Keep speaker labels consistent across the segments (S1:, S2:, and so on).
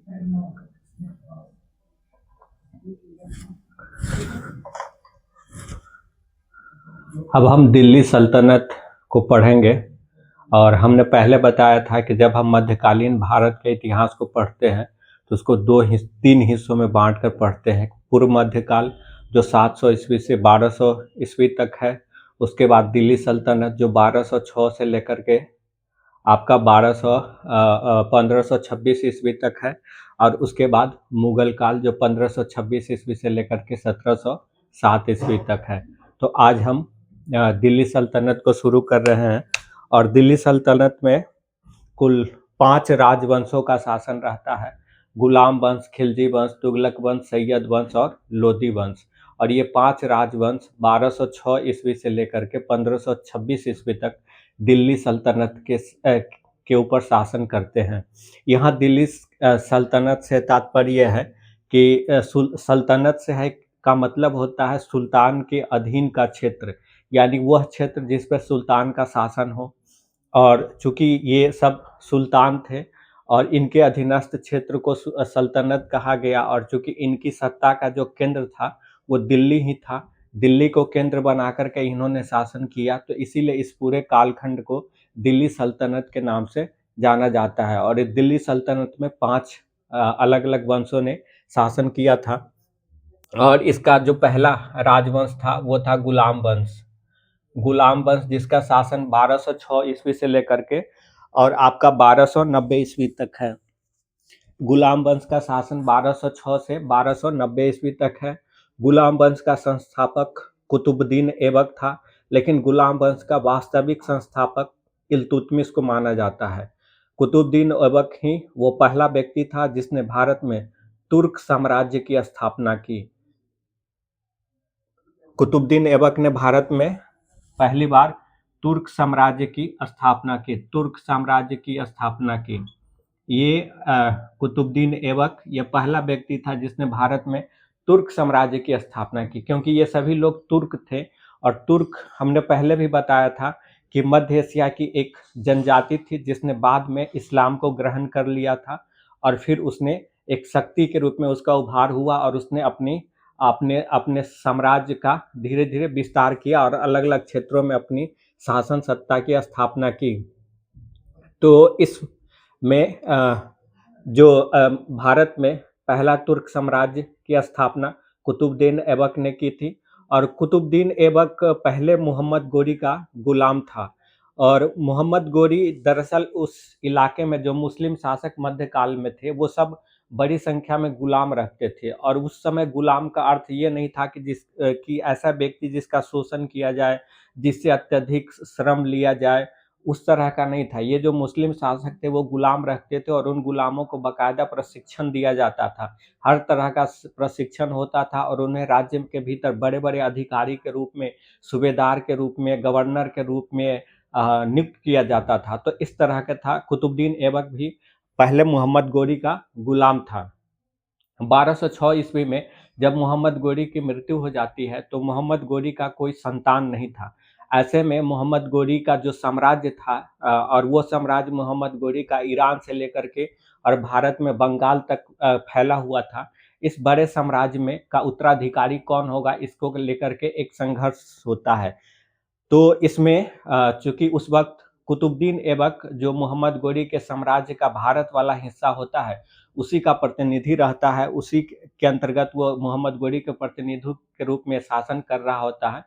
S1: अब हम दिल्ली सल्तनत को पढ़ेंगे। और हमने पहले बताया था कि जब हम मध्यकालीन भारत के इतिहास को पढ़ते हैं तो उसको तीन हिस्सों में बांट कर पढ़ते हैं। पूर्व मध्यकाल जो 700 ईस्वी से 1200 ईस्वी तक है, उसके बाद दिल्ली सल्तनत जो 1206 से लेकर के आपका 1526 ईस्वी तक है, और उसके बाद मुगल काल जो 1526 ईस्वी से लेकर के 1707 ईस्वी तक है। तो आज हम दिल्ली सल्तनत को शुरू कर रहे हैं। और दिल्ली सल्तनत में कुल 5 राजवंशों का शासन रहता है: गुलाम वंश, खिलजी वंश, तुगलक वंश, सैयद वंश और लोदी वंश। और ये 5 राजवंश 1206 ईस्वी से लेकर के 1526 ईस्वी तक दिल्ली सल्तनत के ऊपर शासन करते हैं। यहाँ दिल्ली सल्तनत से तात्पर्य है कि सल्तनत से है का मतलब होता है सुल्तान के अधीन का क्षेत्र, यानी वह क्षेत्र जिस पर सुल्तान का शासन हो। और चूंकि ये सब सुल्तान थे और इनके अधीनस्थ क्षेत्र को सल्तनत कहा गया, और चूंकि इनकी सत्ता का जो केंद्र था वो दिल्ली ही था, दिल्ली को केंद्र बना करके इन्होंने शासन किया, तो इसीलिए इस पूरे कालखंड को दिल्ली सल्तनत के नाम से जाना जाता है। और इस दिल्ली सल्तनत में 5 अलग अलग वंशों ने शासन किया था। और इसका जो पहला राजवंश था वो था गुलाम वंश। गुलाम वंश जिसका शासन 1206 ईस्वी से लेकर के और आपका 1290 ईस्वी तक है। गुलाम वंश का शासन 1206 से 1290 ईस्वी तक है। गुलाम वंश का संस्थापक कुतुबुद्दीन ऐबक था, लेकिन गुलाम वंश का वास्तविक संस्थापक इल्तुतमिश को माना जाता है। कुतुबुद्दीन ऐबक ही वो पहला व्यक्ति था जिसने भारत में तुर्क साम्राज्य की स्थापना की। कुतुबुद्दीन ऐबक ने भारत में पहली बार तुर्क साम्राज्य की स्थापना की, तुर्क साम्राज्य की स्थापना की। ये कुतुबुद्दीन ऐबक ये पहला व्यक्ति था जिसने भारत में तुर्क साम्राज्य की स्थापना की, क्योंकि ये सभी लोग तुर्क थे। और तुर्क हमने पहले भी बताया था कि मध्य एशिया की एक जनजाति थी जिसने बाद में इस्लाम को ग्रहण कर लिया था, और फिर उसने एक शक्ति के रूप में उसका उभार हुआ और उसने अपने अपने साम्राज्य का धीरे धीरे विस्तार किया और अलग अलग क्षेत्रों में अपनी शासन सत्ता की स्थापना की। तो इस में जो भारत में पहला तुर्क साम्राज्य की स्थापना कुतुबुद्दीन ऐबक ने की थी। और कुतुबुद्दीन ऐबक पहले मोहम्मद गोरी का गुलाम था। और मोहम्मद गोरी दरअसल उस इलाके में जो मुस्लिम शासक मध्यकाल में थे वो सब बड़ी संख्या में गुलाम रखते थे। और उस समय गुलाम का अर्थ ये नहीं था कि ऐसा व्यक्ति जिसका शोषण किया जाए, जिससे अत्यधिक श्रम लिया जाए, उस तरह का नहीं था। ये जो मुस्लिम शासक थे वो गुलाम रखते थे और उन गुलामों को बाकायदा प्रशिक्षण दिया जाता था, हर तरह का प्रशिक्षण होता था, और उन्हें राज्य के भीतर बड़े बड़े अधिकारी के रूप में, सूबेदार के रूप में, गवर्नर के रूप में नियुक्त किया जाता था। तो इस तरह का था। कुतुबुद्दीन ऐबक भी पहले मोहम्मद गोरी का गुलाम था। 1206 ईस्वी में जब मोहम्मद गोरी की मृत्यु हो जाती है तो मोहम्मद गोरी का कोई संतान नहीं था। ऐसे में मोहम्मद गोरी का जो साम्राज्य था, और वो साम्राज्य मोहम्मद गोरी का ईरान से लेकर के और भारत में बंगाल तक फैला हुआ था। इस बड़े साम्राज्य में का उत्तराधिकारी कौन होगा, इसको लेकर के एक संघर्ष होता है। तो इसमें चूंकि उस वक्त कुतुबुद्दीन ऐबक जो मोहम्मद गोरी के साम्राज्य का भारत वाला हिस्सा होता है उसी का प्रतिनिधि रहता है, उसी के अंतर्गत वो मोहम्मद गोरी के प्रतिनिधि के रूप में शासन कर रहा होता है।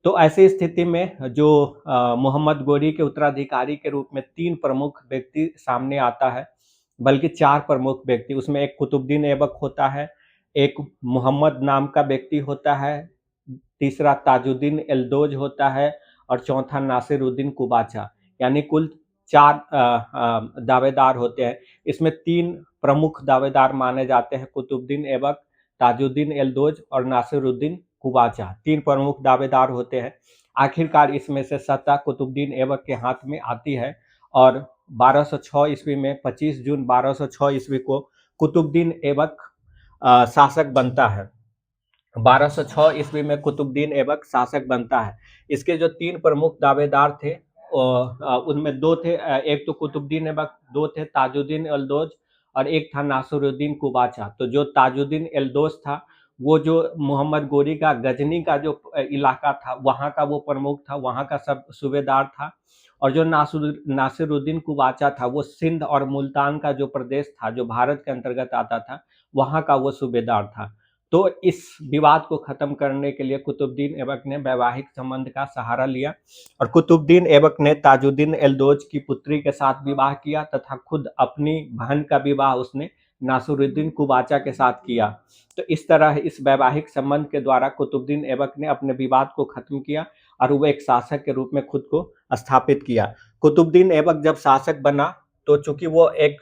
S1: तो ऐसी स्थिति में जो मोहम्मद गोरी के उत्तराधिकारी के रूप में 3 प्रमुख व्यक्ति सामने आता है, बल्कि 4 प्रमुख व्यक्ति। उसमें एक कुतुबुद्दीन ऐबक होता है, एक मोहम्मद नाम का व्यक्ति होता है, तीसरा ताजुद्दीन एल्दोज होता है, और चौथा नासिरुद्दीन कुबाचा। यानी कुल 4 दावेदार होते हैं। इसमें 3 प्रमुख दावेदार माने जाते हैं: कुतुबुद्दीन ऐबक, ताजुद्दीन एल्दोज और नासिरुद्दीन कुबाचा। 3 प्रमुख दावेदार होते हैं। आखिरकार इसमें से सत्ता कुतुबुद्दीन ऐबक के हाथ में आती है, और 1206 ईस्वी में 25 जून 1206 ईस्वी को कुतुबुद्दीन ऐबक शासक बनता है। 1206 ईस्वी में कुतुबुद्दीन ऐबक शासक बनता है। इसके जो 3 प्रमुख दावेदार थे उनमें 2 थे, एक तो कुतुबुद्दीन ऐबक, 2 थे ताजुद्दीन एल्दोज और एक था नासिरुद्दीन कुबाचा। तो जो ताजुद्दीन एल्दोस था, वो जो मोहम्मद गोरी का गजनी का जो इलाका था वहाँ का वो प्रमुख था, वहाँ का सब सूबेदार था। और जो नासिरुद्दीन कुबाचा था वो सिंध और मुल्तान का जो प्रदेश था, जो भारत के अंतर्गत आता था, वहाँ का वो सूबेदार था। तो इस विवाद को खत्म करने के लिए कुतुबुद्दीन ऐबक ने वैवाहिक संबंध का सहारा लिया और कुतुबुद्दीन ऐबक ने ताजुद्दीन एल्दोज की पुत्री के साथ विवाह किया तथा खुद अपनी बहन का विवाह उसने नासिरुद्दीन कुबाचा के साथ किया। तो इस तरह इस वैवाहिक संबंध के द्वारा कुतुबुद्दीन ऐबक ने अपने विवाद को खत्म किया और वो एक शासक के रूप में खुद को स्थापित किया। कुतुबुद्दीन ऐबक जब शासक बना तो चूंकि वो एक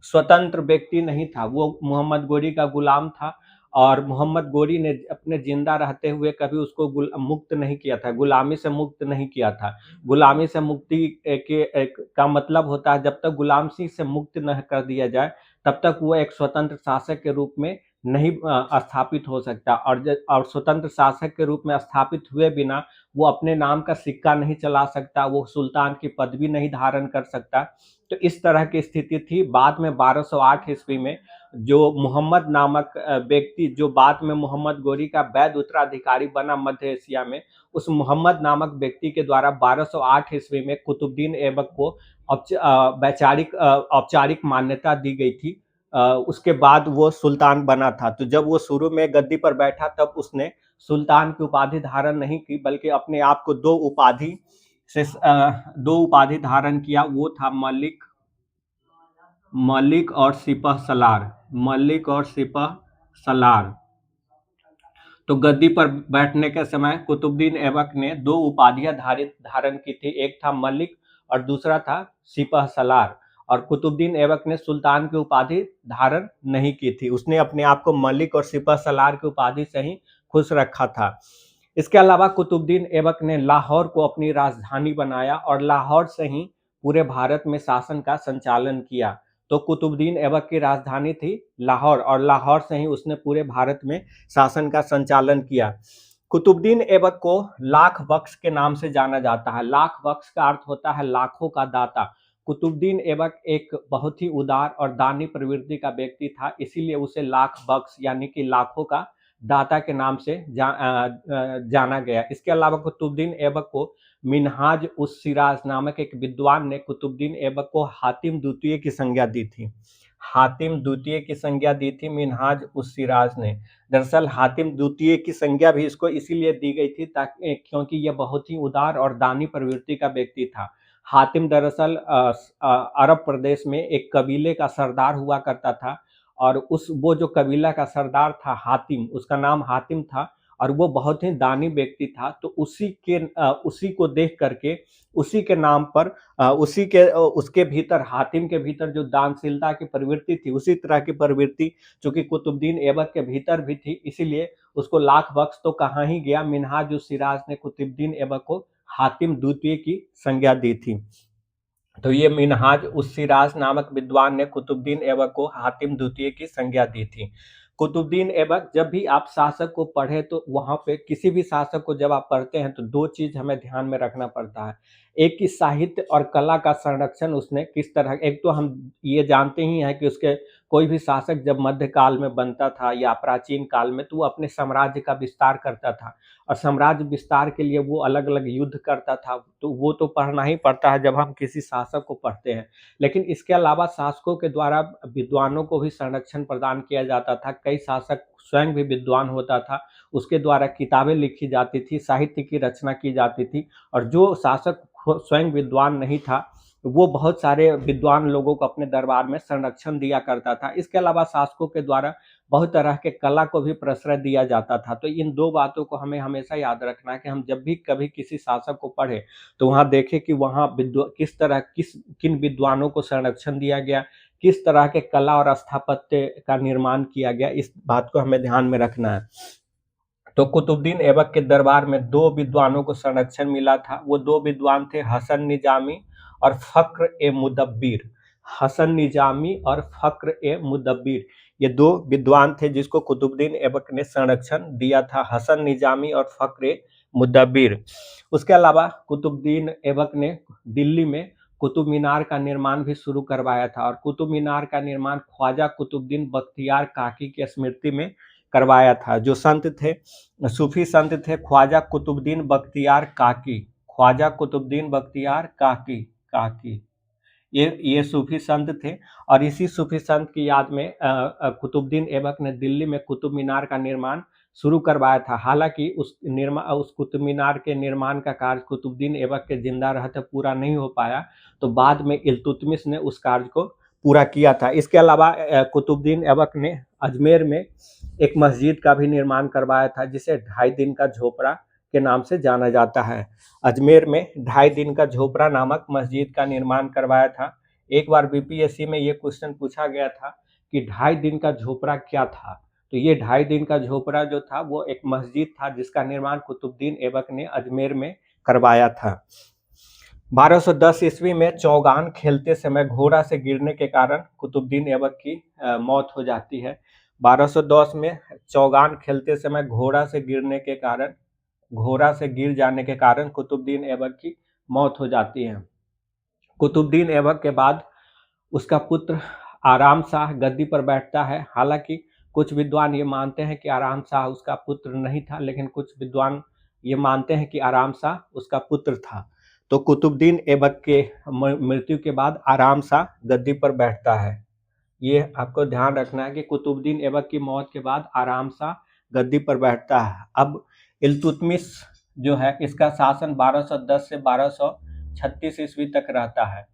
S1: स्वतंत्र व्यक्ति नहीं था, वो मोहम्मद गोरी का गुलाम था और मोहम्मद गोरी ने अपने जिंदा रहते हुए कभी उसको मुक्त नहीं किया था, गुलामी से मुक्त नहीं किया था। गुलामी से मुक्ति का मतलब होता है जब तक गुलामी से मुक्त न कर दिया जाए तब तक वो एक स्वतंत्र शासक के रूप में नहीं स्थापित हो सकता और स्वतंत्र शासक के रूप में स्थापित हुए बिना वो अपने नाम का सिक्का नहीं चला सकता, वो सुल्तान की पदवी नहीं धारण कर सकता। तो इस तरह की स्थिति थी। बाद में 1208 ईस्वी में जो मोहम्मद नामक व्यक्ति, जो बाद में मोहम्मद गोरी का वैध उत्तराधिकारी बना मध्य एशिया में, उस मोहम्मद नामक व्यक्ति के द्वारा 1208 ईस्वी में कुतुबुद्दीन ऐबक को औपचारिक मान्यता दी गई थी। उसके बाद वो सुल्तान बना था। तो जब वो शुरू में गद्दी पर बैठा तब उसने सुल्तान की उपाधि धारण नहीं की, बल्कि अपने आप को दो उपाधि धारण किया। वो था मलिक और सिपह सलार। मलिक और सिपह सलार। तो गद्दी पर बैठने के समय कुतुबुद्दीन ऐबक ने दो उपाधियां धारण की थी, एक था मलिक और दूसरा था सिपह सलार। और कुतुबुद्दीन ऐबक ने सुल्तान की उपाधि धारण नहीं की थी, उसने अपने आप को मलिक और सिपह सलार की उपाधि से ही खुश रखा था। इसके अलावा कुतुबुद्दीन ऐबक ने लाहौर को अपनी राजधानी बनाया और लाहौर से ही पूरे भारत में शासन का संचालन किया। तो कुतुबुद्दीन ऐबक की राजधानी थी लाहौर और लाहौर से ही उसने पूरे भारत में शासन का संचालन किया। कुतुबुद्दीन ऐबक को लाख बख्श के नाम से जाना जाता है। लाख बख्श का अर्थ होता है लाखों का दाता। कुतुबुद्दीन ऐबक एक बहुत ही उदार और दानी प्रवृत्ति का व्यक्ति था, इसीलिए उसे लाख बख्श यानी कि लाखों का दाता के नाम से जाना गया। इसके अलावा कुतुबुद्दीन ऐबक को मिन्हाज उस सिराज नामक एक विद्वान ने कुतुबुद्दीन ऐबक को हातिम द्वितीय की संज्ञा दी थी। हातिम द्वितीय की संज्ञा दी थी मिन्हाज उस सिराज ने। दरअसल हातिम द्वितीय की संज्ञा भी इसको इसीलिए दी गई थी ताकि क्योंकि यह बहुत ही उदार और दानी प्रवृत्ति का व्यक्ति था। हातिम दरअसल अरब प्रदेश में एक कबीले का सरदार हुआ करता था और वो जो कबीला का सरदार था हातिम, उसका नाम हातिम था और वो बहुत ही दानी व्यक्ति था। तो उसी को देख करके उसी के नाम पर उसके भीतर हातिम के भीतर जो दानशीलता की प्रवृत्ति थी, उसी तरह की प्रवृत्ति चूंकि कुतुबुद्दीन ऐबक के भीतर भी थी, इसीलिए उसको लाख बख्श तो कहाँ ही गया, मिन्हाज उस सिराज ने कुतुबुद्दीन ऐबक को हातिम द्वितीय की संज्ञा दी थी। तो ये मिन्हाज उस सिराज नामक विद्वान ने कुतुबुद्दीन ऐबक को हातिम द्वितीय की संज्ञा दी थी। कुतुबुद्दीन ऐबक, जब भी आप शासक को पढ़े तो वहां पे किसी भी शासक को जब आप पढ़ते हैं तो दो चीज हमें ध्यान में रखना पड़ता है। एक की साहित्य और कला का संरक्षण उसने किस तरह, एक तो हम ये जानते ही हैं कि उसके कोई भी शासक जब मध्यकाल में बनता था या प्राचीन काल में तो वो अपने साम्राज्य का विस्तार करता था और साम्राज्य विस्तार के लिए वो अलग अलग युद्ध करता था। तो वो तो पढ़ना ही पड़ता है जब हम किसी शासक को पढ़ते हैं। लेकिन इसके अलावा शासकों के द्वारा विद्वानों को भी संरक्षण प्रदान किया जाता था। कई शासक स्वयं भी विद्वान होता था, उसके द्वारा किताबें लिखी जाती थी, साहित्य की रचना की जाती थी। और जो शासक स्वयं विद्वान नहीं था वो बहुत सारे विद्वान लोगों को अपने दरबार में संरक्षण दिया करता था। इसके अलावा शासकों के द्वारा बहुत तरह के कला को भी प्रश्रय दिया जाता था। तो इन दो बातों को हमें हमेशा याद रखना है कि हम जब भी कभी किसी शासक को पढ़े तो वहाँ देखें कि वहाँ किन विद्वानों को संरक्षण दिया गया, किस तरह के कला और स्थापत्य का निर्माण किया गया, इस बात को हमें ध्यान में रखना है। तो कुतुबुद्दीन ऐबक के दरबार में दो विद्वानों को संरक्षण मिला था। वो दो विद्वान थे हसन निजामी और फक्र ए मुदब्बिर। हसन निजामी और फक्र ए मुदब्बिर, ये दो विद्वान थे जिसको कुतुबुद्दीन ऐबक ने संरक्षण दिया था, हसन निजामी और फक्र ए मुदब्बिर। उसके अलावा कुतुबुद्दीन ऐबक ने दिल्ली में कुतुब मीनार का निर्माण भी शुरू करवाया था, और कुतुब मीनार का निर्माण ख्वाजा कुतुबुद्दीन बख्तियार काकी की स्मृति में करवाया था। जो संत थे, सूफी संत थे, ख्वाजा कुतुबुद्दीन बख्तियार काकी, ख्वाजा कुतुबुद्दीन बख्तियार काकी काकी ये सूफी संत थे। और इसी सूफी संत की याद में कुतुबुद्दीन ऐबक ने दिल्ली में कुतुब मीनार का निर्माण शुरू करवाया था। हालांकि उस कुतुब मीनार के निर्माण का कार्य कुतुबुद्दीन ऐबक के जिंदा रहते पूरा नहीं हो पाया, तो बाद में इल्तुतमिश ने उस कार्य को पूरा किया था। इसके अलावा कुतुबुद्दीन ऐबक ने अजमेर में एक मस्जिद का भी निर्माण करवाया था, जिसे 2.5 दिन का झोपड़ा के नाम से जाना जाता है। अजमेर में 2.5 दिन का झोपड़ा नामक मस्जिद का निर्माण करवाया था। एक बार बीपीएससी में ये क्वेश्चन पूछा गया था कि 2.5 दिन का झोपड़ा क्या था, तो ये 2.5 दिन का झोपड़ा जो था वो एक मस्जिद था, जिसका निर्माण कुतुबुद्दीन ऐबक ने अजमेर में करवाया था। 1210 ईस्वी में चौगान खेलते समय घोड़ा से गिरने के कारण कुतुबुद्दीन ऐबक की मौत हो जाती है। 1210 में चौगान खेलते समय घोड़ा से गिर जाने के कारण कुतुबुद्दीन ऐबक की मौत हो जाती है। कुतुबुद्दीन ऐबक के बाद उसका पुत्र आराम शाह गद्दी पर बैठता है। हालांकि कुछ विद्वान ये मानते हैं कि आराम शाह उसका पुत्र नहीं था, लेकिन कुछ विद्वान ये मानते हैं कि आराम शाह उसका पुत्र था। तो कुतुबुद्दीन ऐबक के मृत्यु के बाद आराम शाह गद्दी पर बैठता है। ये आपको ध्यान रखना है कि कुतुबुद्दीन ऐबक की मौत के बाद आराम शाह गद्दी पर बैठता है। अब इल्तुतमिश जो है, इसका शासन 1210 से 1236 ईस्वी तक रहता है।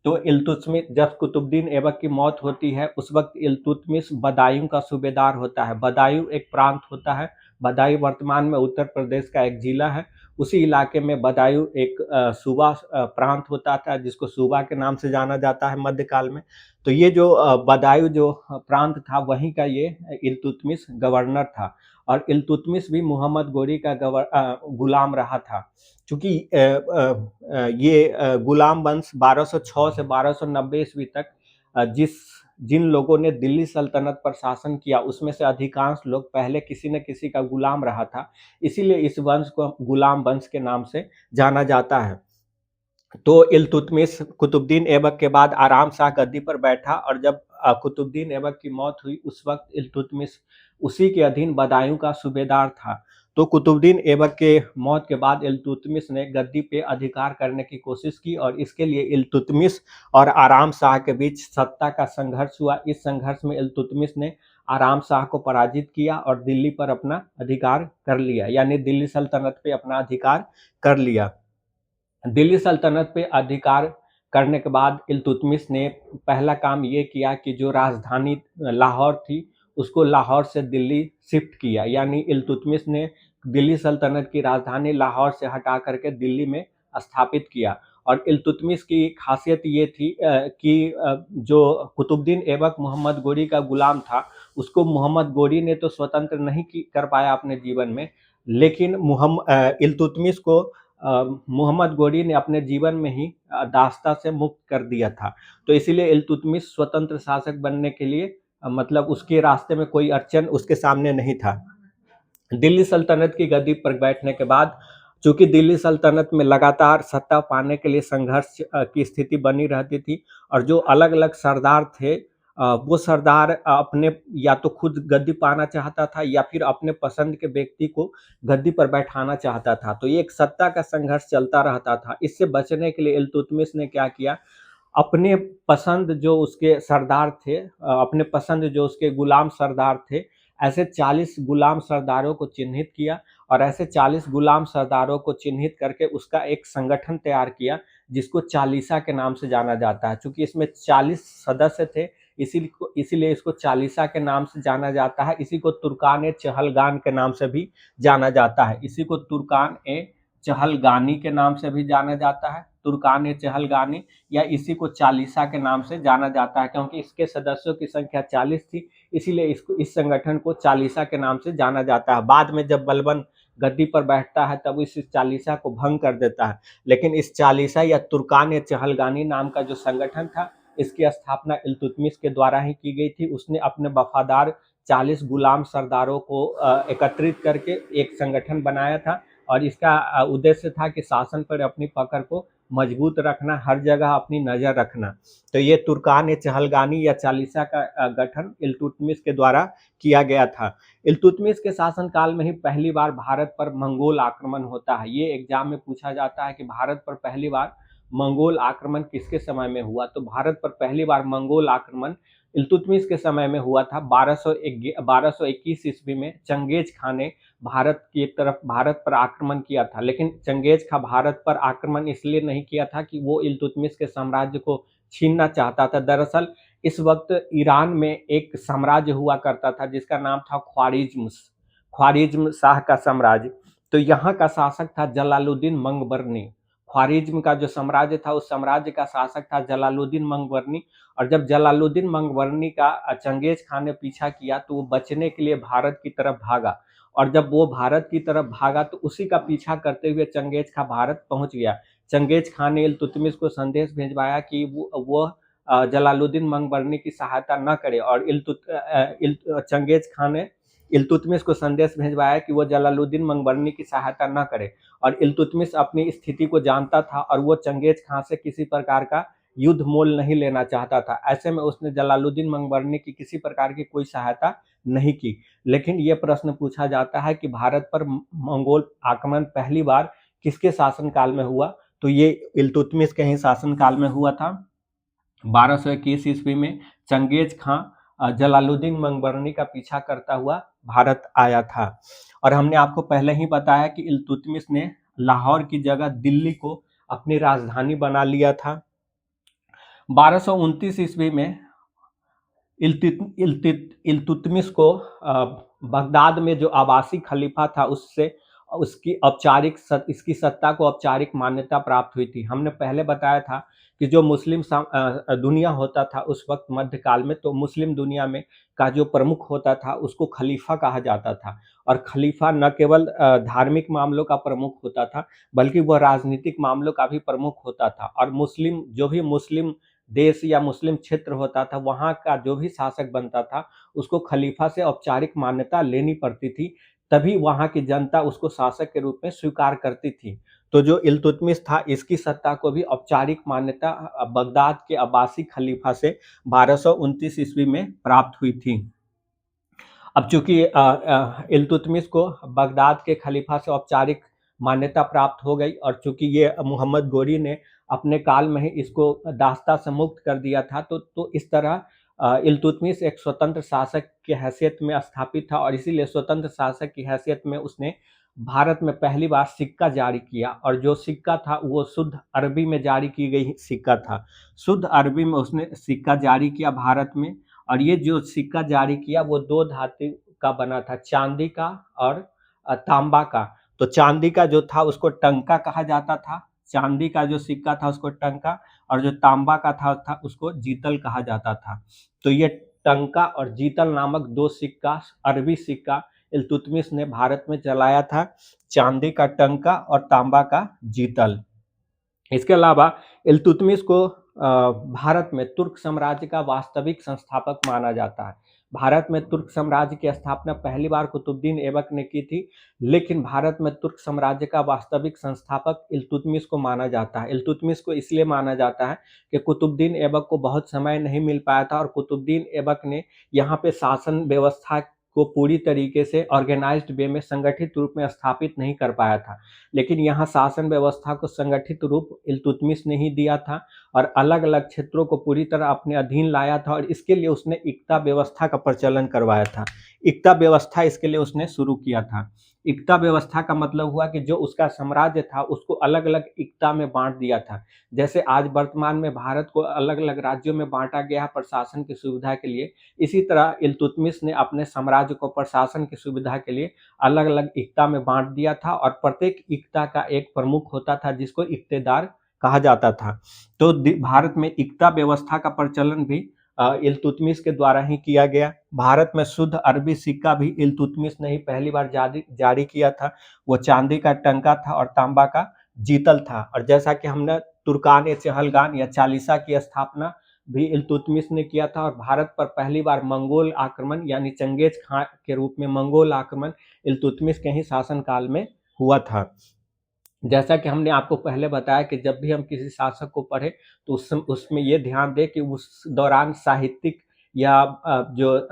S1: तो इल्तुतमिश, जब कुतुबुद्दीन ऐबक की मौत होती है, उस वक्त इल्तुतमिश बदायूं का सूबेदार होता है। बदायूं एक प्रांत होता है। बदायूं वर्तमान में उत्तर प्रदेश का एक जिला है। उसी इलाके में बदायूं एक सूबा प्रांत होता था, जिसको सूबा के नाम से जाना जाता है मध्यकाल में। तो ये जो बदायूं जो प्रांत था, वहीं का ये इल्तुतमिश गवर्नर था। और इल्तुतमिश भी मोहम्मद गोरी का गुलाम रहा था। चूंकि ये गुलाम वंश 1206 से 1290 ईस्वी तक जिन लोगों ने दिल्ली सल्तनत पर शासन किया, उसमें से अधिकांश लोग पहले किसी न किसी का गुलाम रहा था। इसीलिए इस वंश को गुलाम वंश के नाम से जाना जाता है। तो इल्तुतमिश कुतुबुद्दीन ऐबक के बाद आराम शाह गद्दी पर बैठा, और जब कुतुबुद्दीन ऐबक की मौत हुई, उस वक्त इल्तुतमिश उसी के अधीन बदायूं का सूबेदार था। तो कुतुबुद्दीन ऐबक के मौत के बाद इल्तुतमिश ने गद्दी पे अधिकार करने की कोशिश की, और इसके लिए इल्तुतमिश और आराम शाह के बीच सत्ता का संघर्ष हुआ। इस संघर्ष में इल्तुतमिश ने आराम शाह को पराजित किया और दिल्ली पर अपना अधिकार कर लिया, यानी दिल्ली सल्तनत पे अपना अधिकार कर लिया। दिल्ली सल्तनत पे अधिकार करने के बाद इल्तुतमिश ने पहला काम ये किया कि जो राजधानी लाहौर थी, उसको लाहौर से दिल्ली शिफ्ट किया। यानी इल्तुतमिश ने दिल्ली सल्तनत की राजधानी लाहौर से हटा करके दिल्ली में स्थापित किया। और इल्तुतमिश की खासियत ये थी कि जो कुतुबुद्दीन ऐबक मोहम्मद गोरी का गुलाम था, उसको मोहम्मद गोरी ने तो स्वतंत्र नहीं कर पाया अपने जीवन में, लेकिन इल्तुतमिश को मोहम्मद गोरी ने अपने जीवन में ही दास्ता से मुक्त कर दिया था। तो इसीलिए इल्तुतमिश स्वतंत्र शासक बनने के लिए मतलब उसके रास्ते में कोई अड़चन उसके सामने नहीं था। दिल्ली सल्तनत की गद्दी पर बैठने के बाद, चूंकि दिल्ली सल्तनत में लगातार सत्ता पाने के लिए संघर्ष की स्थिति बनी रहती थी, और जो अलग अलग सरदार थे, वो सरदार अपने या तो खुद गद्दी पाना चाहता था, या फिर अपने पसंद के व्यक्ति को गद्दी पर बैठाना चाहता था। तो ये एक सत्ता का संघर्ष चलता रहता था। इससे बचने के लिए इल्तुतमिश ने क्या किया, अपने पसंद जो उसके सरदार थे, अपने पसंद जो उसके गुलाम सरदार थे, ऐसे 40 गुलाम सरदारों को चिन्हित किया, और ऐसे 40 गुलाम सरदारों को चिन्हित करके उसका एक संगठन तैयार किया, जिसको चालीसा के नाम से जाना जाता है। चूंकि इसमें 40 सदस्य थे, इसीलिए इसको चालीसा के नाम से जाना जाता है। इसी को तुर्कान-ए-चहलगान के नाम से भी जाना जाता है। इसी को तुर्कान-ए-चहलगानी के नाम से भी जाना जाता है, तुर्कान-ए-चहलगानी, या इसी को चालीसा के नाम से जाना जाता है। क्योंकि इसके सदस्यों की संख्या 40 थी, इसीलिए इस संगठन को चालीसा के नाम से जाना जाता है। बाद में जब बलबन गद्दी पर बैठता है, तब इस चालीसा को भंग कर देता है। लेकिन इस चालीसा या तुर्कान-ए-चहलगानी नाम का जो संगठन था, इसकी स्थापना इल्तुतमिश के द्वारा ही की गई थी। उसने अपने वफादार 40 गुलाम सरदारों को एकत्रित करके एक संगठन बनाया था, और इसका उद्देश्य था कि शासन पर अपनी पकड़ को मजबूत रखना, हर जगह अपनी नज़र रखना। तो ये तुर्कान चहलगानी या चालीसा का गठन इल्तुतमिश के द्वारा किया गया था। इल्तुतमिश के शासनकाल में ही पहली बार भारत पर मंगोल आक्रमण होता है। ये एग्जाम में पूछा जाता है कि भारत पर पहली बार मंगोल आक्रमण किसके समय में हुआ, तो भारत पर पहली बार मंगोल आक्रमण इल्तुतमिश के समय में हुआ था। 1221 ईस्वी में चंगेज खान ने भारत पर आक्रमण किया था। लेकिन चंगेज खां भारत पर आक्रमण इसलिए नहीं किया था कि वो इल्तुतमिश के साम्राज्य को छीनना चाहता था। दरअसल इस वक्त ईरान में एक साम्राज्य हुआ करता था जिसका नाम था ख्वारिज्म शाह का साम्राज्य। तो यहाँ का शासक था जलालुद्दीन मंगबरनी। ख्वारिज्म का जो साम्राज्य था उस साम्राज्य का शासक था जलालुद्दीन मंगबरनी। और जब जलालुद्दीन मंगबरनी का चंगेज खान ने पीछा किया तो वो बचने के लिए भारत की तरफ भागा। और जब वो भारत की तरफ भागा तो उसी का पीछा करते हुए चंगेज खां भारत पहुंच गया। चंगेज खान ने इल्तुतमिश को संदेश भेजवाया कि वो जलालुद्दीन मंगबरनी की सहायता न करे। और चंगेज खान ने इल्तुतमिश को संदेश भेजवाया कि वो जलालुद्दीन मंगबरनी की सहायता न करे। और इल्तुतमिश अपनी स्थिति को जानता था और वो चंगेज खान से किसी प्रकार का युद्ध मोल नहीं लेना चाहता था। ऐसे में उसने जलालुद्दीन मंगबरनी की किसी प्रकार की कोई सहायता नहीं की। लेकिन ये प्रश्न पूछा जाता है कि भारत पर मंगोल आक्रमण पहली बार किसके शासनकाल में हुआ, तो ये इल्तुतमिश के ही शासनकाल में हुआ था। 1221 ईस्वी में चंगेज खां जलालुद्दीन मंगबरनी का पीछा करता हुआ भारत आया था। और हमने आपको पहले ही बताया कि इल्तुतमिश ने लाहौर की जगह दिल्ली को अपनी राजधानी बना लिया था। 1229 ईस्वी में इल्तुतमिश को बगदाद में जो आबासी खलीफा था उससे इसकी सत्ता को औपचारिक मान्यता प्राप्त हुई थी। हमने पहले बताया था कि जो मुस्लिम दुनिया होता था उस वक्त मध्यकाल में, तो मुस्लिम दुनिया में का जो प्रमुख होता था उसको खलीफा कहा जाता था। और खलीफा न केवल धार्मिक मामलों का प्रमुख होता था बल्कि वह राजनीतिक मामलों का भी प्रमुख होता था। और जो भी मुस्लिम देश या मुस्लिम क्षेत्र होता था वहाँ का जो भी शासक बनता था उसको खलीफा से औपचारिक मान्यता लेनी पड़ती थी, तभी वहाँ की जनता उसको शासक के रूप में स्वीकार करती थी। तो जो इल्तुतमिश था इसकी सत्ता को भी औपचारिक मान्यता बगदाद के अब्बासी खलीफा से 1229 ईस्वी में प्राप्त हुई थी। अब चूंकि इल्तुतमिश को बगदाद के खलीफा से औपचारिक मान्यता प्राप्त हो गई और चूंकि ये मोहम्मद गोरी ने अपने काल में ही इसको दास्ता से मुक्त कर दिया था, तो इस तरह इल्तुतमिश एक स्वतंत्र शासक की हैसियत में स्थापित था। और इसीलिए स्वतंत्र शासक की हैसियत में उसने भारत में पहली बार सिक्का जारी किया। और जो सिक्का था वो शुद्ध अरबी में जारी की गई सिक्का था। शुद्ध अरबी में उसने सिक्का जारी किया भारत में। और ये जो सिक्का जारी किया वो दो धातु का बना था, चांदी का और तांबा का। तो चांदी का जो था उसको टंका कहा जाता था, चांदी का जो सिक्का था उसको टंका, और जो तांबा का था उसको जीतल कहा जाता था। तो ये टंका और जीतल नामक दो सिक्का, अरबी सिक्का इल्तुतमिश ने भारत में चलाया था, चांदी का टंका और तांबा का जीतल। इसके अलावा इल्तुतमिश को भारत में तुर्क साम्राज्य का वास्तविक संस्थापक माना जाता है। भारत में तुर्क साम्राज्य की स्थापना पहली बार कुतुबुद्दीन ऐबक ने की थी, लेकिन भारत में तुर्क साम्राज्य का वास्तविक संस्थापक इल्तुतमिश को माना जाता है। इल्तुतमिश को इसलिए माना जाता है कि कुतुबुद्दीन ऐबक को बहुत समय नहीं मिल पाया था और कुतुबुद्दीन ऐबक ने यहाँ पे शासन व्यवस्था को पूरी तरीके से ऑर्गेनाइज्ड वे में संगठित रूप में स्थापित नहीं कर पाया था। लेकिन यहाँ शासन व्यवस्था को संगठित रूप इल्तुतमिश ने ही दिया था और अलग अलग क्षेत्रों को पूरी तरह अपने अधीन लाया था। और इसके लिए उसने इक्ता व्यवस्था का प्रचलन करवाया था। इक्ता व्यवस्था इसके लिए उसने शुरू किया था। इक्ता व्यवस्था का मतलब हुआ कि जो उसका साम्राज्य था उसको अलग अलग इक्ता में बांट दिया था। जैसे आज वर्तमान में भारत को अलग अलग राज्यों में बांटा गया है प्रशासन की सुविधा के लिए, इसी तरह इल्तुतमिश ने अपने साम्राज्य को प्रशासन की सुविधा के लिए अलग अलग इक्ता में बांट दिया था। और प्रत्येक इक्ता का एक प्रमुख होता था जिसको इक्तेदार कहा जाता था। तो भारत में इक्ता व्यवस्था का प्रचलन भी इल्तुतमिश के द्वारा ही किया गया। भारत में शुद्ध अरबी सिक्का भी इल्तुतमिश ने ही पहली बार जारी किया था। वो चांदी का टंका था और तांबा का जीतल था। और जैसा कि हमने तुर्कान चहलगान या चालीसा की स्थापना भी इल्तुतमिश ने किया था। और भारत पर पहली बार मंगोल आक्रमण यानी चंगेज खान के रूप में मंगोल आक्रमण इल्तुतमिश के ही शासनकाल में हुआ था। जैसा कि हमने आपको पहले बताया कि जब भी हम किसी शासक को पढ़े तो उसमें ये ध्यान दें कि उस दौरान साहित्यिक या जो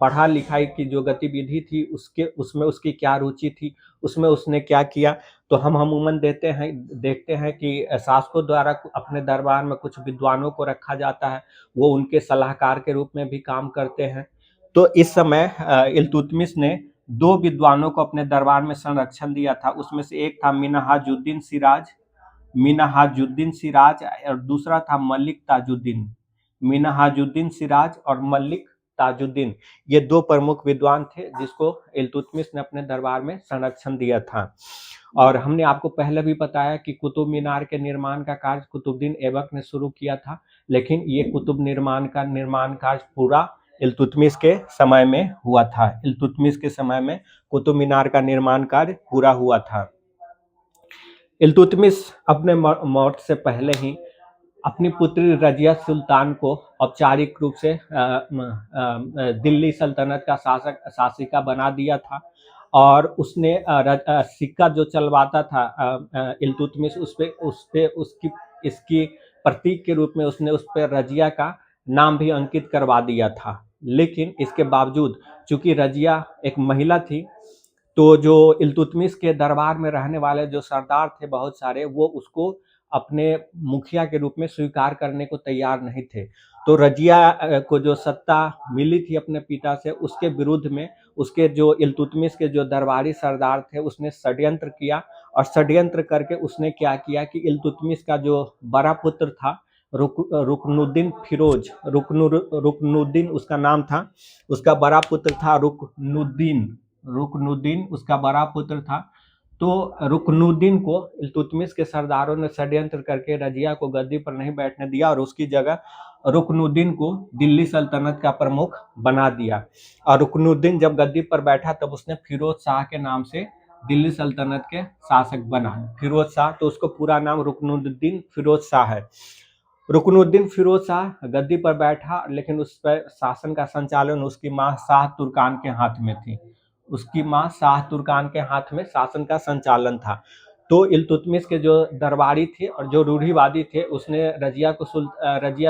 S1: पढ़ा लिखाई की जो गतिविधि थी उसके उसमें उसकी क्या रुचि थी, उसमें उसने क्या किया। तो हम अमूमन देखते हैं कि शासकों द्वारा अपने दरबार में कुछ विद्वानों को रखा जाता है, वो उनके सलाहकार के रूप में भी काम करते हैं। तो इस समय इल्तुतमिश ने दो विद्वानों को अपने दरबार में संरक्षण दिया था। उसमें से एक था मिन्हाजुद्दीन सिराज और दूसरा था मलिक ताजुद्दीन। मिन्हाजुद्दीन सिराज और मलिक ताजुद्दीन, ये दो प्रमुख विद्वान थे जिसको इल्तुतमिश ने अपने दरबार में संरक्षण दिया था। और हमने आपको पहले भी बताया कि कुतुब मीनार के निर्माण का कार्य कुतुबुद्दीन ऐबक ने शुरू किया था, लेकिन ये कुतुब निर्माण कार्य पूरा इल्तुतमिश के समय में हुआ था। इल्तुतमिश के समय में कुतुब मीनार का निर्माण कार्य पूरा हुआ था। इल्तुतमिश अपने मौत से पहले ही अपनी पुत्री रजिया सुल्तान को औपचारिक रूप से दिल्ली सल्तनत का शासिका बना दिया था। और उसने सिक्का जो चलवाता था इल्तुतमिश, उस पे उसकी इसकी प्रतीक के रूप में उसने उस पर रजिया का नाम भी अंकित करवा दिया था। लेकिन इसके बावजूद चूंकि रजिया एक महिला थी, तो जो इल्तुतमिश के दरबार में रहने वाले जो सरदार थे बहुत सारे, वो उसको अपने मुखिया के रूप में स्वीकार करने को तैयार नहीं थे। तो रजिया को जो सत्ता मिली थी अपने पिता से, उसके विरुद्ध में उसके जो इल्तुतमिश के जो दरबारी सरदार थे उसने षड्यंत्र किया। और षड्यंत्र करके उसने क्या किया कि इल्तुतमिश का जो बड़ा पुत्र था रुकनुद्दीन फिरोज, रुकनुद्दीन उसका नाम था, उसका बड़ा पुत्र था रुकनुद्दीन उसका बड़ा पुत्र था। तो रुकनुद्दीन को इल्तुतमिश के सरदारों ने षड्यंत्र करके रजिया को गद्दी पर नहीं बैठने दिया और उसकी जगह रुकनुद्दीन को दिल्ली सल्तनत का प्रमुख बना दिया। और रुकनुद्दीन जब गद्दी पर बैठा तब उसने फिरोज शाह के नाम से दिल्ली सल्तनत के शासक बना। फिरोज शाह, तो उसको पूरा नाम रुकनुद्दीन फिरोज शाह है। रुकनुद्दीन फिरोज शाह गद्दी पर बैठा, लेकिन उस पर शासन का संचालन उसकी मां शाह तुर्कान के हाथ में थी। उसकी मां शाह तुर्कान के हाथ में शासन का संचालन था। तो इल्तुतमिश के जो दरबारी थे और जो रूढ़िवादी थे, उसने रजिया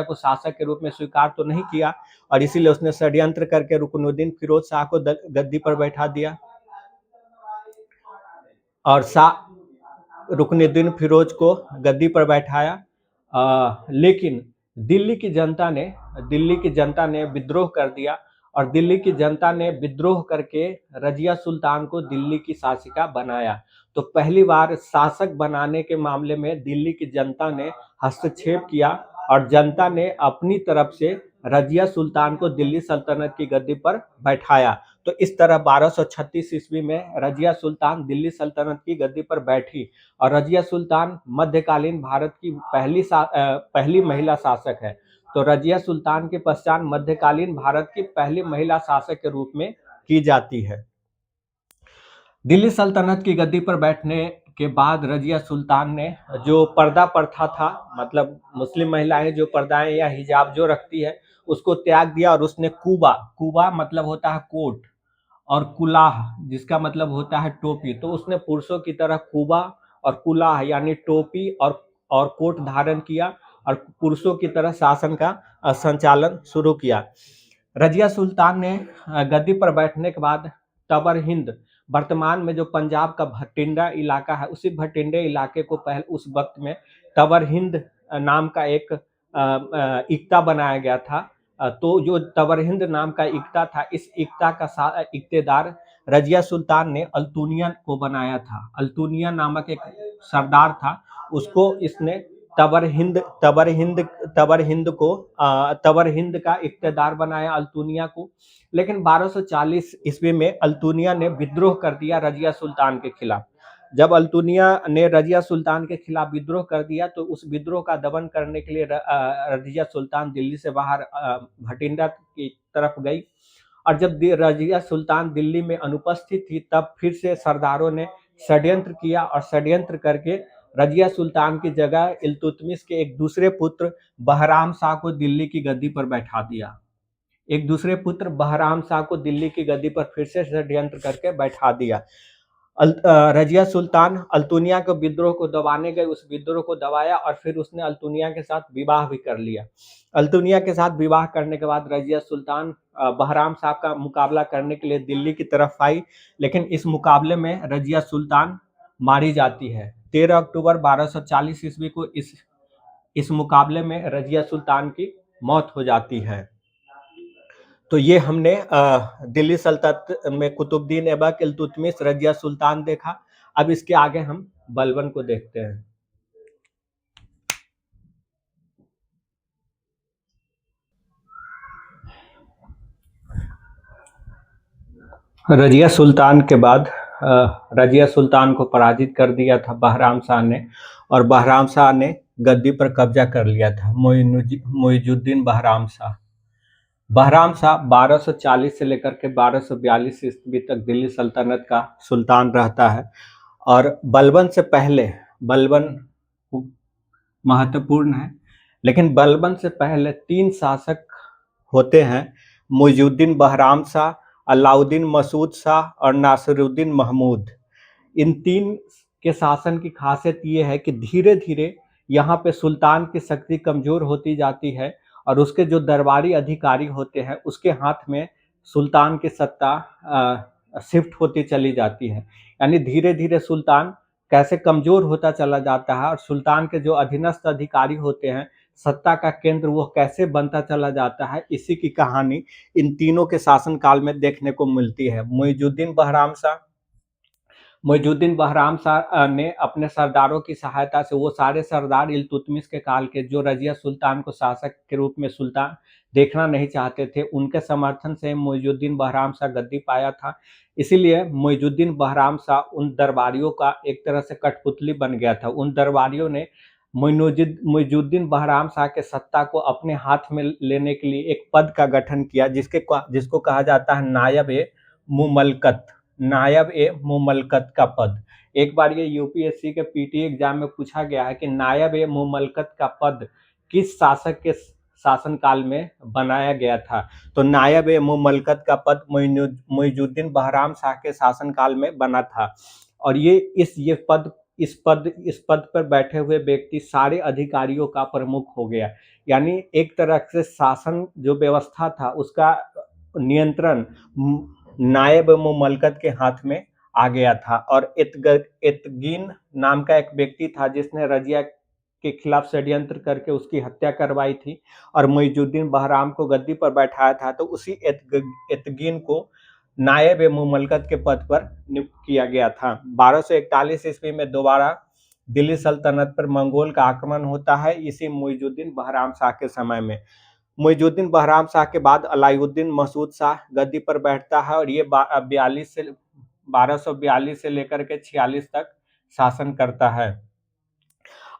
S1: को शासक के रूप में स्वीकार तो नहीं किया, और इसीलिए उसने षड्यंत्र करके रुकनुद्दीन फिरोज शाह को गद्दी पर बैठा दिया। और रुकनुद्दीन फिरोज को गद्दी पर बैठाया। लेकिन दिल्ली की जनता ने विद्रोह कर दिया, और दिल्ली की जनता ने विद्रोह करके रजिया सुल्तान को दिल्ली की शासिका बनाया। तो पहली बार शासक बनाने के मामले में दिल्ली की जनता ने हस्तक्षेप किया, और जनता ने अपनी तरफ से रजिया सुल्तान को दिल्ली सल्तनत की गद्दी पर बैठाया। तो इस तरह 1236 ईस्वी में रजिया सुल्तान दिल्ली सल्तनत की गद्दी पर बैठी। और रजिया सुल्तान मध्यकालीन भारत की पहली महिला शासक है। तो रजिया सुल्तान की पहचान मध्यकालीन भारत की पहली महिला शासक के रूप में की जाती है। दिल्ली सल्तनत की गद्दी पर बैठने के बाद रजिया सुल्तान ने जो पर्दा प्रथा था, मतलब मुस्लिम महिलाएं जो पर्दाएं या हिजाब जो रखती है, उसको त्याग दिया। और उसने कुबा मतलब होता है कोट, और कुलाह जिसका मतलब होता है टोपी, तो उसने पुरुषों की तरह कुबा और कुलाह यानी टोपी और कोट धारण किया, और पुरुषों की तरह शासन का संचालन शुरू किया। रजिया सुल्तान ने गद्दी पर बैठने के बाद तबर हिंद, वर्तमान में जो पंजाब का भटिंडा इलाका है, उसी भटिंडे इलाके को पहले उस वक्त में तबर हिंद नाम का एक इक्ता बनाया गया था। तो जो तबर हिंद नाम का इक्ता था, इस इक्ता का इक्तेदार रजिया सुल्तान ने अल्तुनिया को बनाया था। अल्तुनिया नामक एक सरदार था, उसको इसने तबर हिंद का इक्तेदार बनाया अल्तुनिया को। लेकिन 1240 ईस्वी में अल्तुनिया ने विद्रोह कर दिया रजिया सुल्तान के खिलाफ। जब अल्तुनिया ने रजिया सुल्तान के खिलाफ विद्रोह कर दिया, तो उस विद्रोह का दमन करने के लिए रजिया सुल्तान दिल्ली से बाहर भटिंडा की तरफ गई। और जब रजिया सुल्तान दिल्ली में अनुपस्थित थी, तब फिर से सरदारों ने षड्यंत्र किया, और षड्यंत्र करके रजिया सुल्तान की जगह इल्तुतमिश के एक दूसरे पुत्र बहराम शाह को दिल्ली की गद्दी पर बैठा दिया। एक दूसरे पुत्र बहराम शाह को दिल्ली की गद्दी पर फिर से षड्यंत्र करके बैठा दिया। रजिया सुल्तान अल्तुनिया के विद्रोह को दबाने गए, उस विद्रोह को दबाया और फिर उसने अल्तुनिया के साथ विवाह भी कर लिया। अल्तुनिया के साथ विवाह करने के बाद रजिया सुल्तान बहराम साहब का मुकाबला करने के लिए दिल्ली की तरफ आई, लेकिन इस मुकाबले में रजिया सुल्तान मारी जाती है। 13 अक्टूबर 1240 ईस्वी को इस मुकाबले में रजिया सुल्तान की मौत हो जाती है। तो ये हमने दिल्ली सल्तनत में कुतुबुद्दीन ऐबक, इल्तुतमिश, रजिया सुल्तान देखा। अब इसके आगे हम बलबन को देखते हैं। रजिया सुल्तान के बाद रजिया सुल्तान को पराजित कर दिया था बहराम शाह ने, और बहराम शाह ने गद्दी पर कब्जा कर लिया था। मुइजुद्दीन बहराम शाह 1240 से लेकर के 1242 ईस्वी तक दिल्ली सल्तनत का सुल्तान रहता है। और बलबन से पहले, बलबन महत्वपूर्ण है, लेकिन बलबन से पहले 3 शासक होते हैं, मुइजुद्दीन बहराम शाह, अलाउद्दीन मसूद शाह और नासिरुद्दीन महमूद। इन 3 के शासन की खासियत ये है कि धीरे धीरे यहाँ पे सुल्तान की शक्ति कमजोर होती जाती है और उसके जो दरबारी अधिकारी होते हैं उसके हाथ में सुल्तान की सत्ता शिफ्ट होती चली जाती है। यानी धीरे धीरे सुल्तान कैसे कमजोर होता चला जाता है और सुल्तान के जो अधीनस्थ अधिकारी होते हैं, सत्ता का केंद्र वो कैसे बनता चला जाता है, इसी की कहानी इन तीनों के शासनकाल में देखने को मिलती है। मुइजुद्दीन बहराम शाह ने अपने सरदारों की सहायता से, वो सारे सरदार इल्तुतमिश के काल के जो रजिया सुल्तान को शासक के रूप में सुल्तान देखना नहीं चाहते थे, उनके समर्थन से मुइजुद्दीन बहराम शाह गद्दी पाया था। इसीलिए मुइजुद्दीन बहराम शाह उन दरबारियों का एक तरह से कठपुतली बन गया था। उन दरबारियों ने मुइजुद्दीन बहराम शाह के सत्ता को अपने हाथ में लेने के लिए एक पद का गठन किया, जिसको कहा जाता है नायब-ए-मुमलकत, नायब-ए-मुमलकत का पद। एक बार ये यूपीएससी के पीटी एग्जाम में पूछा गया है कि नायब-ए-मुमलकत का पद किस शासक के शासनकाल में बनाया गया था। तो नायब-ए-मुमलकत का पद मुइजुद्दीन बहराम शाह के शासनकाल में बना था। और इस पद पर बैठे हुए व्यक्ति सारे अधिकारियों का प्रमुख हो गया। यानी एक तरह से शासन जो व्यवस्था था उसका नियंत्रण नायब मुमलकत के हाथ में आ गया था। और एतगीन नाम का एक व्यक्ति था जिसने रजिया के खिलाफ षड्यंत्र करके उसकी हत्या करवाई थी और मुइजुद्दीन बहराम को गद्दी पर बैठाया था। तो उसी एतगीन को नायब मुमलकत के पद पर नियुक्त किया गया था। 1241 ईस्वी में दोबारा दिल्ली सल्तनत पर मंगोल का आक्रमण होता है, इसी मुइजुद्दीन बहराम शाह के समय में। मुइजुद्दीन बहराम शाह के बाद अलाउद्दीन मसूद शाह गद्दी पर बैठता है और ये 1242 से लेकर के 46 तक शासन करता है।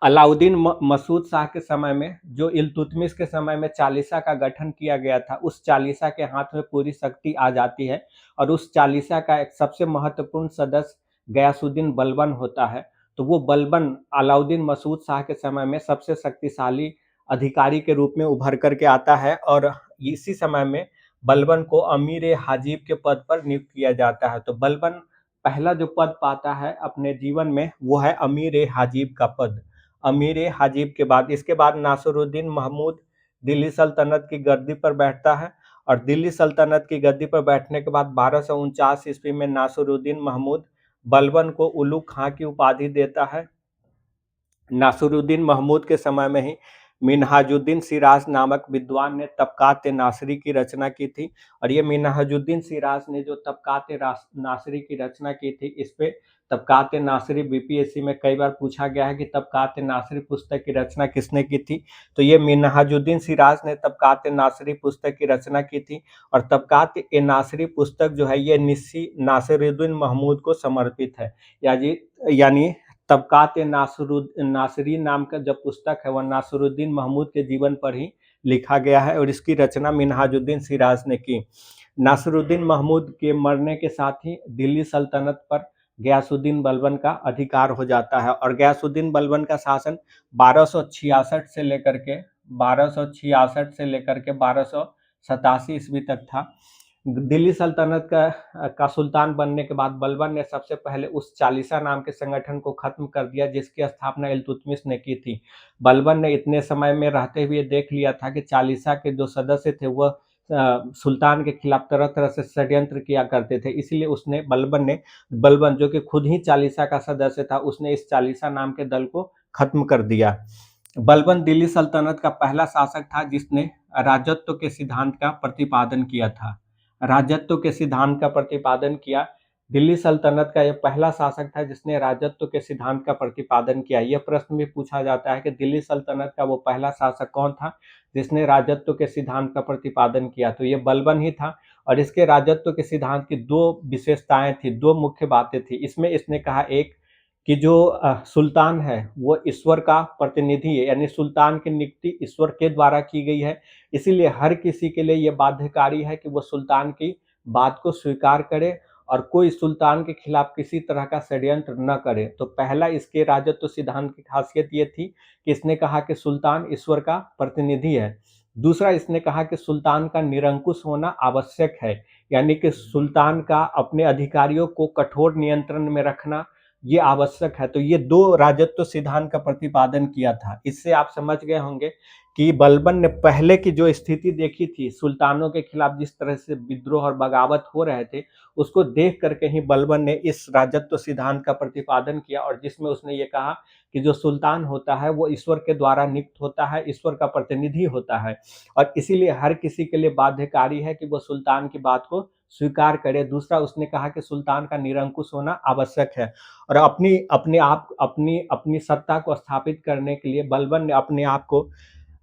S1: अलाउद्दीन मसूद शाह के समय में, जो इल्तुतमिश के समय में चालीसा का गठन किया गया था, उस चालीसा के हाथ में पूरी शक्ति आ जाती है और उस चालीसा का एक सबसे महत्वपूर्ण सदस्य गयासुद्दीन बलबन होता है। तो वो बलबन अलाउद्दीन मसूद शाह के समय में सबसे शक्तिशाली अधिकारी के रूप में उभर करके आता है और इसी समय में बलबन को अमीर-ए-हाजिब के पद पर नियुक्त किया जाता है। तो बलबन पहला जो पद पाता है अपने जीवन में वो है अमीर-ए-हाजिब का पद। अमीर-ए-हाजिब के बाद, इसके बाद नासिरुद्दीन महमूद दिल्ली सल्तनत की गद्दी पर बैठता है और दिल्ली सल्तनत की गद्दी पर बैठने के बाद 1249 ईस्वी में नासिरुद्दीन महमूद बलबन को उलू खां की उपाधि देता है। नासिरुद्दीन महमूद के समय में ही मिन्हाजुद्दीन सिराज नामक विद्वान ने तबकात-ए-नासिरी की रचना की थी और ये मिन्हाजुद्दीन सिराज ने जो तबकात-ए-नासिरी की रचना की थी, इस पे तबकात-ए-नासिरी बीपीएससी में कई बार पूछा गया है कि तबकात-ए-नासिरी पुस्तक की रचना किसने की थी। तो ये मिन्हाजुद्दीन सिराज ने तबकात-ए-नासिरी पुस्तक की रचना की थी और तबकात-ए-नासिरी पुस्तक जो है ये नासिरुद्दीन महमूद को समर्पित है। यानी तबकात-ए-नासिरी नाम का जो पुस्तक है वह नासिरुद्दीन महमूद के जीवन पर ही लिखा गया है और इसकी रचना मिन्हाजुद्दीन सिराज ने की। नासिरुद्दीन महमूद के मरने के साथ ही दिल्ली सल्तनत पर गयासुद्दीन बलबन का अधिकार हो जाता है और गयासुद्दीन बलबन का शासन 1266 से लेकर के 1287 ईस्वी तक था। दिल्ली सल्तनत का सुल्तान बनने के बाद बलबन ने सबसे पहले उस चालीसा नाम के संगठन को खत्म कर दिया जिसकी स्थापना इल्तुतमिश ने की थी। बलबन ने इतने समय में रहते हुए देख लिया था कि चालीसा के जो सदस्य थे वह सुल्तान के खिलाफ तरह तरह से षड्यंत्र किया करते थे, इसीलिए उसने बलबन जो कि खुद ही चालीसा का सदस्य था, उसने इस चालीसा नाम के दल को खत्म कर दिया। बलबन दिल्ली सल्तनत का पहला शासक था जिसने राजत्व के सिद्धांत का प्रतिपादन किया था। राजत्व के सिद्धांत का प्रतिपादन किया। दिल्ली सल्तनत का यह पहला शासक था जिसने राजत्व के सिद्धांत का प्रतिपादन किया। यह प्रश्न भी पूछा जाता है कि दिल्ली सल्तनत का वो पहला शासक कौन था जिसने राजत्व के सिद्धांत का प्रतिपादन किया, तो ये बलबन ही था। और इसके राजत्व के सिद्धांत की दो विशेषताएं थी, दो मुख्य बातें थी। इसमें इसने कहा एक कि जो सुल्तान है वो ईश्वर का प्रतिनिधि है, यानी सुल्तान की नियुक्ति ईश्वर के द्वारा की गई है, इसीलिए हर किसी के लिए ये बाध्यकारी है कि वो सुल्तान की बात को स्वीकार करे और कोई सुल्तान के खिलाफ किसी तरह का षड्यंत्र न करे। तो पहला इसके राजत्व सिद्धांत की खासियत ये थी कि इसने कहा कि सुल्तान ईश्वर का प्रतिनिधि है। दूसरा, इसने कहा कि सुल्तान का निरंकुश होना आवश्यक है, यानी कि सुल्तान का अपने अधिकारियों को कठोर नियंत्रण में रखना ये आवश्यक है। तो ये दो राजत्व सिद्धांत का प्रतिपादन किया था। इससे आप समझ गए होंगे कि बलबन ने पहले की जो स्थिति देखी थी, सुल्तानों के खिलाफ जिस तरह से विद्रोह और बगावत हो रहे थे, उसको देख करके ही बलबन ने इस राजत्व सिद्धांत का प्रतिपादन किया और जिसमें उसने ये कहा कि जो सुल्तान होता है वो ईश्वर के द्वारा नियुक्त होता है, ईश्वर का प्रतिनिधि होता है और इसीलिए हर किसी के लिए बाध्यकारी है कि वो सुल्तान की बात को स्वीकार करे। दूसरा, उसने कहा कि सुल्तान का निरंकुश होना आवश्यक है और अपनी सत्ता को स्थापित करने के लिए बलबन ने अपने आप को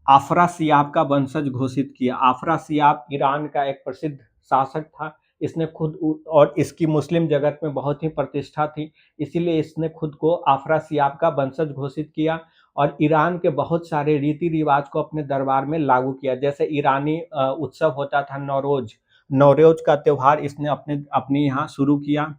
S1: आफरासियाब का वंशज घोषित किया। आफरासियाब ईरान का एक प्रसिद्ध शासक था। इसने खुद और इसकी मुस्लिम जगत में बहुत ही प्रतिष्ठा थी, इसीलिए इसने खुद को आफरासियाब का वंशज घोषित किया और ईरान के बहुत सारे रीति रिवाज को अपने दरबार में लागू किया। जैसे ईरानी उत्सव होता था नौरोज, नौरोज का त्यौहार इसने अपने यहाँ शुरू किया।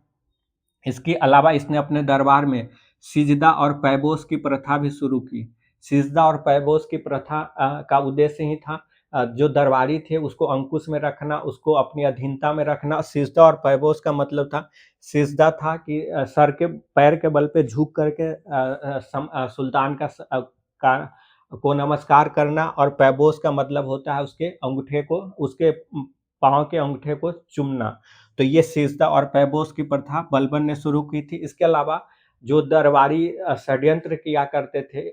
S1: इसके अलावा इसने अपने दरबार में सिजदा और पैबोस की प्रथा भी शुरू की। सिजदा और पैबोस की प्रथा का उद्देश्य ही था जो दरबारी थे उसको अंकुश में रखना, उसको अपनी अधीनता में रखना। सिजदा और पैबोस का मतलब था, सिजदा था कि सर के पैर के बल पे झुक करके सुल्तान का को नमस्कार करना और पैबोस का मतलब होता है उसके अंगूठे को, उसके पाँव के अंगूठे को चूमना। तो ये सिजदा और पैबोस की प्रथा बलबन ने शुरू की थी। इसके अलावा जो दरबारी षड्यंत्र किया करते थे,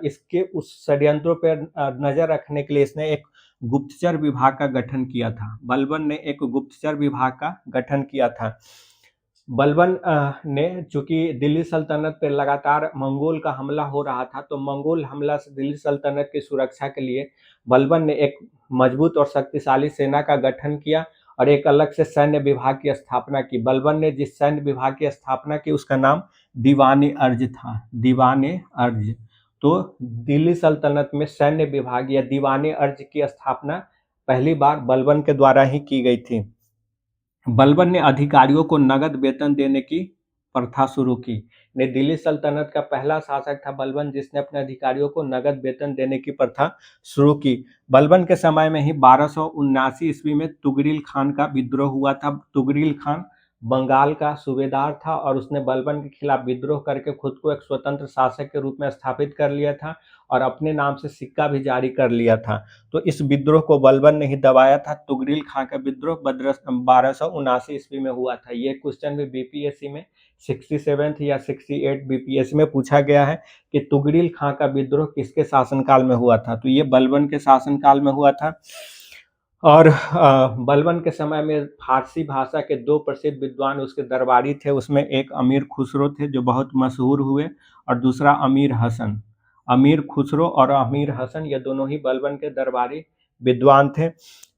S1: इसके उस षड्यंत्रों पर नजर रखने के लिए इसने एक गुप्तचर विभाग का गठन किया था। बलबन ने एक गुप्तचर विभाग का गठन किया था। बलबन ने चूंकि दिल्ली सल्तनत पर लगातार मंगोल का हमला हो रहा था, तो मंगोल हमला से दिल्ली सल्तनत की सुरक्षा के लिए बलबन ने एक मजबूत और शक्तिशाली सेना का गठन किया और एक अलग से सैन्य विभाग की स्थापना की। बलबन ने जिस सैन्य विभाग की स्थापना की उसका नाम दीवान अर्ज था। दीवान अर्ज। तो दिल्ली सल्तनत में सैन्य विभाग या दीवान अर्ज की स्थापना पहली बार बलबन के द्वारा ही की गई थी। बलबन ने अधिकारियों को नगद वेतन देने की प्रथा शुरू की। ने दिल्ली सल्तनत का पहला शासक था बलबन जिसने अपने अधिकारियों को नगद वेतन देने की प्रथा शुरू की। बलबन के समय में ही 1279 ईस्वी में तुगरिल खान का विद्रोह हुआ था। तुगरिल खान बंगाल का सूबेदार था और उसने बलबन के खिलाफ विद्रोह करके खुद को एक स्वतंत्र शासक के रूप में स्थापित कर लिया था और अपने नाम से सिक्का भी जारी कर लिया था। तो इस विद्रोह को बलबन ने ही दबाया था। तुगरिल खां का विद्रोह 1279 ईस्वी में हुआ था। ये क्वेश्चन भी बीपीएससी में 67 या 68 बीपीएससी में पूछा गया है कि तुगरिल खां का विद्रोह किसके शासनकाल में हुआ था, तो ये बलबन के शासनकाल में हुआ था। और बलबन के समय में फारसी भाषा के दो प्रसिद्ध विद्वान उसके दरबारी थे। उसमें एक अमीर खुसरो थे जो बहुत मशहूर हुए और दूसरा अमीर हसन। अमीर खुसरो और अमीर हसन ये दोनों ही बलबन के दरबारी विद्वान थे।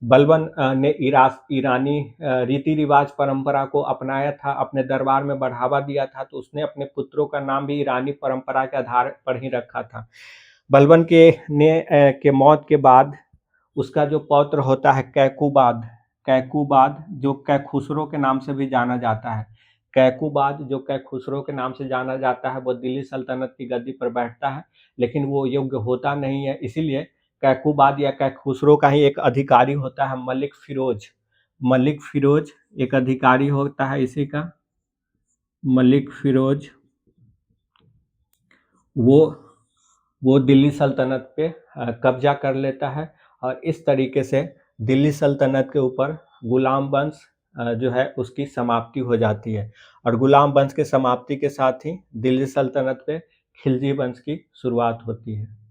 S1: बलबन ने ईरानी रीति रिवाज परंपरा को अपनाया था, अपने दरबार में बढ़ावा दिया था, तो उसने अपने पुत्रों का नाम भी ईरानी परंपरा के आधार पर ही रखा था। बलबन के मौत के बाद उसका जो पौत्र होता है कैकुबाद, कैकुबाद जो कैखुसरो के नाम से भी जाना जाता है, कैकुबाद जो कैखुसरो के नाम से जाना जाता है, वो दिल्ली सल्तनत की गद्दी पर बैठता है लेकिन वो योग्य होता नहीं है, इसीलिए कैकुबाद या कैखुसरो का ही एक अधिकारी होता है मलिक फिरोज। मलिक फिरोज एक अधिकारी होता है इसी का, मलिक फिरोज। वो दिल्ली सल्तनत पे कब्जा कर लेता है और इस तरीके से दिल्ली सल्तनत के ऊपर गुलाम वंश जो है उसकी समाप्ति हो जाती है। और गुलाम वंश के समाप्ति के साथ ही दिल्ली सल्तनत पे खिलजी वंश की शुरुआत होती है।